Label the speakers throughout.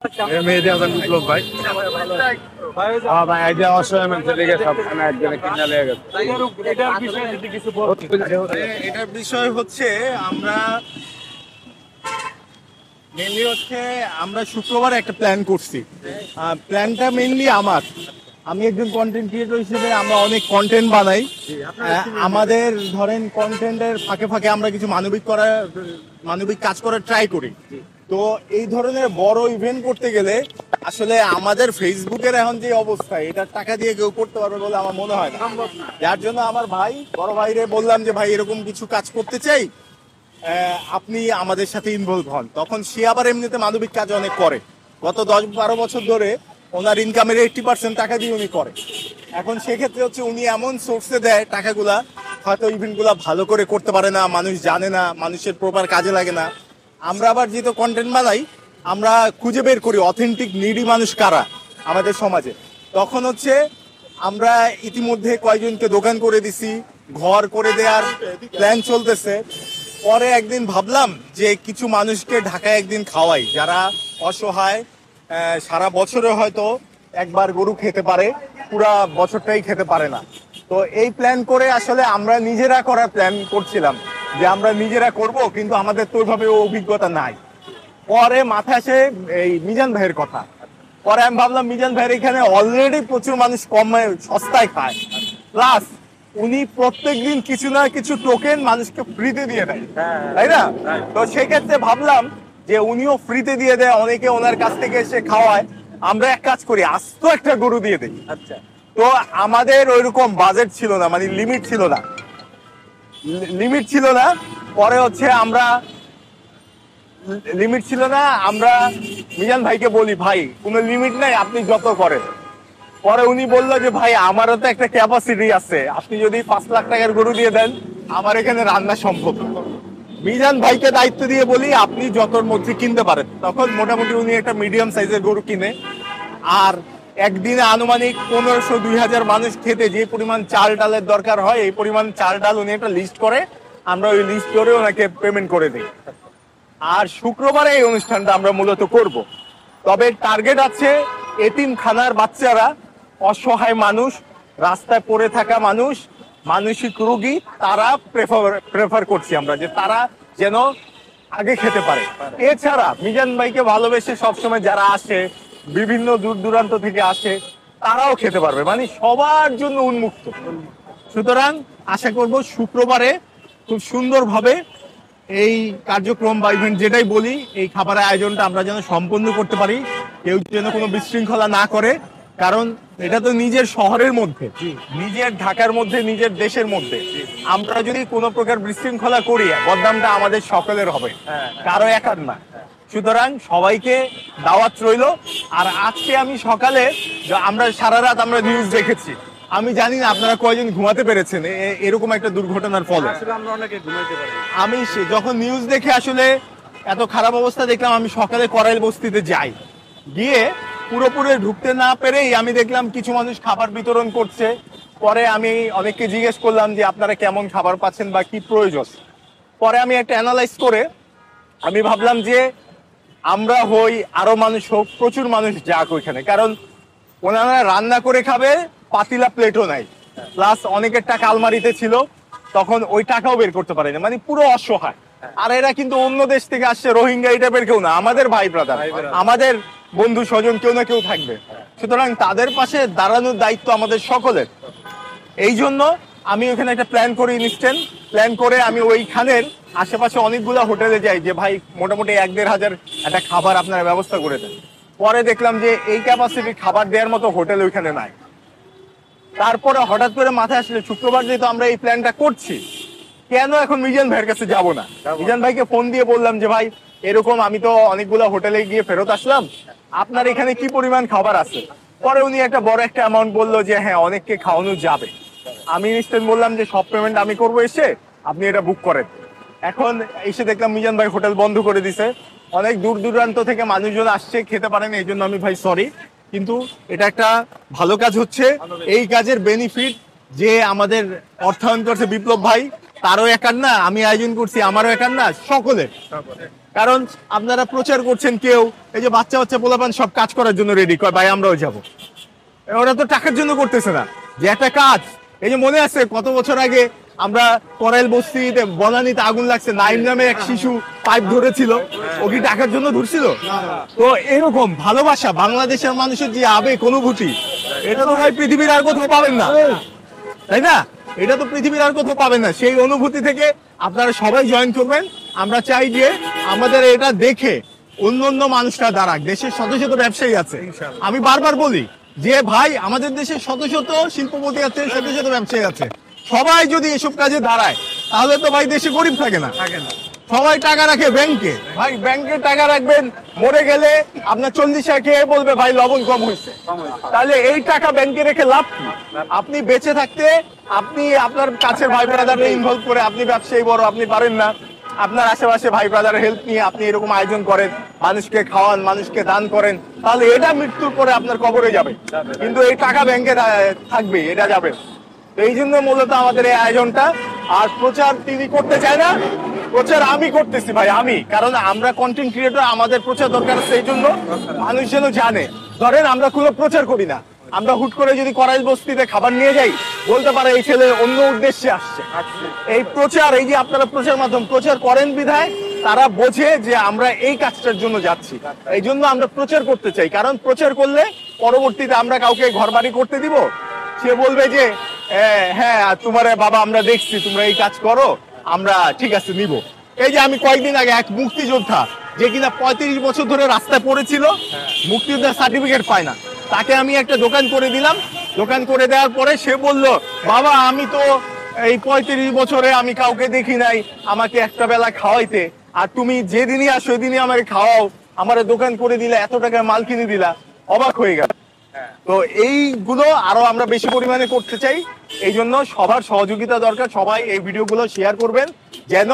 Speaker 1: মেহেদি হাসান বিপ্লব ভাই। ভাই আইডিয়া অবশ্যই মেন্টালিকে সবখানে একজনে কিনা লেগে গেছে।
Speaker 2: এটার বিষয় হচ্ছে আমরা মেনলি হচ্ছে আমরা শুক্রবার একটা প্ল্যান করছি। প্ল্যানটা মেনলি আমি একজন কন্টেন্ট ক্রিয়েটর হিসেবে আমরা অনেক কন্টেন্ট বানাই। আমাদের ধরেন কন্টেন্টের ফাঁকে ফাঁকে আমরা কিছু মানবিক কাজ করার ট্রাই করি। তো এই ধরনের বড় ইভেন্ট করতে গেলে আসলে আমাদের ফেসবুকের এখন যে অবস্থা, এটা টাকা দিয়ে কেউ করতে পারবে বলে আমার মনে হয় না। যার জন্য আমার বড় ভাইরে বললাম যে ভাই এরকম কিছু কাজ করতে চাই, আপনি আমাদের সাথে ইনভলভ হন। তখন সে আবার এমনিতে মানবিক কাজ অনেক করে। গত 10-12 বছর ধরে ওনার ইনকামের 80% টাকা দিয়ে উনি করে। এখন সেক্ষেত্রে হচ্ছে উনি এমন সোর্সে দেয় টাকাগুলা, হয়তো ইভেন্টগুলা ভালো করে করতে পারে না, মানুষ জানে না, মানুষের প্রপার কাজে লাগে না। আমরা আবার যেহেতু কন্টেন্ট বানাই, আমরা খুঁজে বের করি অথেন্টিক নিডি মানুষ কারা আমাদের সমাজে। তখন হচ্ছে আমরা ইতিমধ্যে কয়েকজনকে দোকান করে দিছি, ঘর করে দেওয়ার প্ল্যান চলতেছে। পরে একদিন ভাবলাম যে কিছু মানুষকে ঢাকায় একদিন খাওয়াই, যারা অসহায়, সারা বছরে হয়তো একবার গরু খেতে পারে, পুরা বছরটাই খেতে পারে না। তো এই প্ল্যান করে আসলে আমরা নিজেরা করার প্ল্যান করছিলাম যে আমরা নিজেরা করব, কিন্তু আমাদের তো ওইভাবে অভিজ্ঞতা নাই। পরে মাথায় আসে এই মিজান ভাইয়ের কথা। পরে আমি ভাবলাম মিজান ভাইয়ের এখানে অলরেডি প্রচুর মানুষ কমে সস্তায় খায়, প্লাস উনি প্রত্যেকদিন কিছু না কিছু টোকেন মানুষকে ফ্রিতে দিয়ে দেয়, তাই না? তো সেক্ষেত্রে ভাবলাম যে উনিও ফ্রিতে দিয়ে দেয়, অনেকে ওনার কাছ থেকে এসে খাওয়ায়, আমরা এক কাজ করি, আস্ত একটা গরু দিয়ে দিই। আচ্ছা, তো আমাদের ওইরকম বাজেট ছিল না, মানে লিমিট ছিল না। পরে হচ্ছে আমরা মিজান ভাইকে বলি, ভাই কোনো লিমিট নাই, আপনি যত করেন। পরে উনি বললো যে ভাই আমারও তো একটা ক্যাপাসিটি আছে, আপনি যদি 5 লাখ টাকার গরু দিয়ে দেন আমার এখানে রান্না সম্ভব। মিজান ভাইকে দায়িত্ব দিয়ে বলি আপনি যতর মধ্যে কিনতে পারেন। তখন মোটামুটি উনি একটা মিডিয়াম সাইজের গরু কিনে, আর একদিনে আনুমানিক 1500-2000 মানুষ খেতে যে পরিমাণ চাল ডালের দরকার হয়, এই পরিমাণ চাল ডাল উনি একটা লিস্ট করে, আমরা ওই লিস্ট করে ওনাকে পেমেন্ট করে দিই। আর শুক্রবারে এই অনুষ্ঠানটা আমরা মূলত করব। তবে টার্গেট আছে এতিমখানার বাচ্চারা, অসহায় মানুষ, রাস্তায় পড়ে থাকা মানুষ, মানসিক রোগী, তারা প্রেফার করছি আমরা যে তারা যেন আগে খেতে পারে। এছাড়া মিজান ভাইকে ভালোবেসে সবসময় যারা আসে, বিভিন্ন দূর দূরান্ত থেকে আসে, তারাও খেতে পারবে, মানে সবার জন্য উন্মুক্ত। সুতরাং আশা করব শুক্রবারে খুব সুন্দরভাবে এই কার্যক্রম বা ইভেন্ট যেটাই বলি, এই খাবারের আয়োজনটা আমরা যেন সম্পন্ন করতে পারি, কেউ যেন কোনো বিশৃঙ্খলা না করে। কারণ এটা তো নিজের শহরের মধ্যে, নিজের ঢাকার মধ্যে, নিজের দেশের মধ্যে, আমরা যদি কোনো প্রকার বিশৃঙ্খলা করি বদনামটা আমাদের সকলের হবে, কারো একার না। সুতরাং সবাইকে দাওয়াত রইল। আর আজকে আমি সকালে, আমরা সারা রাত আমরা নিউজ দেখেছি, আমি জানি না আপনারা কয়জন ঘুমাতে পেরেছেন এরকম একটা দুর্ঘটনার ফলে। আমি যখন নিউজ দেখে আসলে এত খারাপ অবস্থা দেখলাম, আমি সকালে করাইল বস্তিতে যাই, গিয়ে পুরোপুরি ঢুকতে না পেরেই আমি দেখলাম কিছু মানুষ খাবার বিতরণ করছে। পরে আমি অনেককে জিজ্ঞেস করলাম যে আপনারা কেমন খাবার পাচ্ছেন বা কি প্রয়োজন। পরে আমি একটা অ্যানালাইজ করে আমি ভাবলাম যে আমরা হই, আরো মানুষ হোক, প্রচুর মানুষ যাক ওইখানে, কারণ ওনারা রান্না করে খাবে, পাতিলা প্লেটও নাই, প্লাস অনেকের টাকা আলমারিতে ছিল, তখন ওই টাকাও বের করতে পারে না, মানে পুরো অসহায়। আর এরা কিন্তু অন্য দেশ থেকে আসছে, রোহিঙ্গা এই টাইপের কেউ না, আমাদের ভাই ব্রাদার, আমাদের বন্ধু স্বজন, কেউ না কেউ থাকবে। সুতরাং তাদের পাশে দাঁড়ানোর দায়িত্ব আমাদের সকলের। এই জন্য আমি ওখানে একটা প্ল্যান করি, ইনস্ট্যান্ট প্ল্যান করে আমি ওইখানের আশেপাশে অনেকগুলো হোটেলে যাই যে ভাই মোটামুটি 1-1.5 হাজার একটা খাবার আপনারা ব্যবস্থা করে দেন। পরে দেখলাম যে এই ক্যাপাসিটি খাবার দেওয়ার মতো হোটেল ওইখানে নাই। তারপরে হঠাৎ করে মাথায় আসলে শুক্রবার যেহেতু আমরা এই প্ল্যানটা করছি, কেন এখন মিজান ভাইয়ের কাছে যাব না। মিজান ভাইকে ফোন দিয়ে বললাম যে ভাই এরকম আমি তো অনেকগুলো হোটেলে গিয়ে ফেরত আসলাম, আপনার এখানে কি পরিমাণ খাবার আছে। পরে উনি একটা বড় একটা অ্যামাউন্ট বললো যে হ্যাঁ অনেককে খাওয়ানো যাবে। আমি ইনস্ট্যান্ট বললাম যে সব পেমেন্ট আমি করবো, এসে আপনি এটা বুক করেন। এখন এসে দেখলাম মিজান ভাই হোটেল বন্ধ করে দিছে, অনেক দূর দূরান্ত থেকে মানুষজন আসছে, খেতে পারেন, এই জন্য আমি ভাই সরি, কিন্তু এটা একটা ভালো কাজ হচ্ছে। এই কাজের বেনিফিট যে আমাদের অর্থায়ন করছে বিপ্লব ভাই, তারও একার না, আমি আয়োজন করছি আমারও একার না, সকলের। কারণ আপনারা প্রচার করছেন, কেউ এই যে বাচ্চা বাচ্চা পোলাপান সব কাজ করার জন্য রেডি কয় ভাই আমরাও যাব। ওরা তো টাকার জন্য করতেছে না, যে একটা কাজ। এই যে মনে আছে কত বছর আগে আমরা করাইল বস্তিতে বনানীতে আগুন লাগছে, নাইম নামে এক শিশু পাইপ ধরেছিল, ও কি টাকার জন্য ধরছিল? তো এরকম ভালোবাসা, বাংলাদেশের মানুষের যে আবেগ অনুভূতি, এটা তো ভাই পৃথিবীর আর কোথাও পাবেন না, তাই না? এটা তো পৃথিবীর আর কোথাও পাবেন না। সেই অনুভূতি থেকে আপনারা সবাই জয়েন করবেন। আমরা চাই যে আমাদের এটা দেখে অন্য অন্য মানুষরা দাঁড়াক। দেশের শত শত ব্যবসায়ী আছে, আমি বারবার বলি যে ভাই আমাদের দেশে শত শত শিল্পপতি আছে, শত শত ব্যবসায়ী আছে। সবাই যদি এসব কাজে দাঁড়ায় তাহলে তো ভাই দেশে গরিব থাকে না। সবাই টাকা রাখে ব্যাংকে, ভাই ব্যাংকে টাকা রাখবেন, মরে গেলে আপনার 40 খেয়ে বলবে ভাই লবণ কম হয়েছে। তাহলে এই টাকা ব্যাংকে রেখে লাভ কি? আপনি বেঁচে থাকতে আপনি আপনার কাছের ভাই ব্রাদারকে ইনভলভ করে, আপনি ব্যবসায়ী বড়, আপনি পারেন না, আপনার আশেপাশে ভাই ব্রাদারের হেল্প নিয়ে আপনি এরকম আয়োজন করেন, মানুষকে খাওয়ান, মানুষকে দান করেন, তাহলে এটা মৃত্যুর পরে আপনার কবরে যাবে, কিন্তু এই টাকা ব্যাংকে থাকবে, এটা যাবে। তো এই জন্য মূলত আমাদের এই আয়োজনটা। আর প্রচার তিনি করতে চায় না, প্রচার আমি করতেছি ভাই, আমি। কারণ আমরা কন্টেন্ট ক্রিয়েটর, আমাদের প্রচার দরকার আছে, এই জন্য মানুষ যেন জানে। ধরেন আমরা কোনো প্রচার করি না, আমরা হুট করে যদি করাইল বস্তিতে খাবার নিয়ে যাই, বলতে পারে এই ছেলে অন্য উদ্দেশ্যে আসছে। এই প্রচার, এই যে আপনারা প্রচার মাধ্যম প্রচার করেন বিধায় তারা বোঝে যে আমরা এই কাজটার জন্য যাচ্ছি। এই জন্য আমরা প্রচার করতে চাই, কারণ প্রচার করলে পরবর্তীতে আমরা কাউকে ঘর বাড়ি করতে দিব, সে বলবে যে হ্যাঁ তোমার বাবা আমরা দেখছি তোমরা এই কাজ করো, আমরা ঠিক আছে নিব। এই যে আমি কয়েকদিন আগে এক মুক্তিযোদ্ধা, যে কিনা 35 বছর ধরে রাস্তায় পড়েছিল, মুক্তিযোদ্ধার সার্টিফিকেট পায় না, তাকে আমি একটা দোকান করে দিলাম। দোকান করে দেওয়ার পরে সে বলল, বাবা আমি তো এই 35 বছরে আমি কাউকে দেখি নাই আমাকে একটা বেলা খাওয়াইতে, আর তুমি যেদিনই আসো সেদিনই আমাকে খাওয়াও, আমার দোকান করে দিলা, এত টাকার মাল কিনে দিলা। অবাক হয়ে গেল। তো এইগুলো আরো আমরা বেশি পরিমাণে করতে চাই, এই জন্য সবার সহযোগিতা দরকার। সবাই এই ভিডিওগুলো শেয়ার করবেন, যেন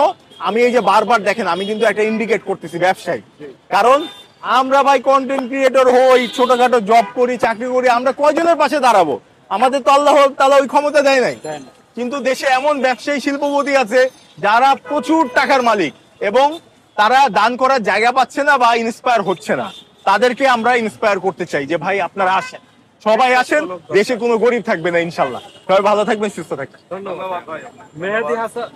Speaker 2: আমি এই যে বারবার দেখেন আমি কিন্তু একটা ইন্ডিকেট করতেছি ব্যবসায়ী, কারণ আমরা ভাই কন্টেন্ট ক্রিয়েটর হই, ছোটখাটো জব করি, চাকরি করি, আমরা কয়জনের পাশে দাঁড়াবো? আমাদের তো আল্লাহ তাআলা ওই ক্ষমতা দেয় নাই। কিন্তু দেশে এমন ব্যবসায়ী শিল্পপতি আছে যারা প্রচুর টাকার মালিক, এবং তারা দান করার জায়গা পাচ্ছে না বা ইন্সপায়ার হচ্ছে না। তাদেরকে আমরা ইন্সপায়ার করতে চাই যে ভাই আপনারা আসেন, সবাই আসেন, দেশে কোনো গরিব থাকবে না ইনশাল্লাহ। সবাই ভালো থাকবেন, সুস্থ থাকবেন।
Speaker 1: ধন্যবাদ ভাই। মেহেদী হাসান।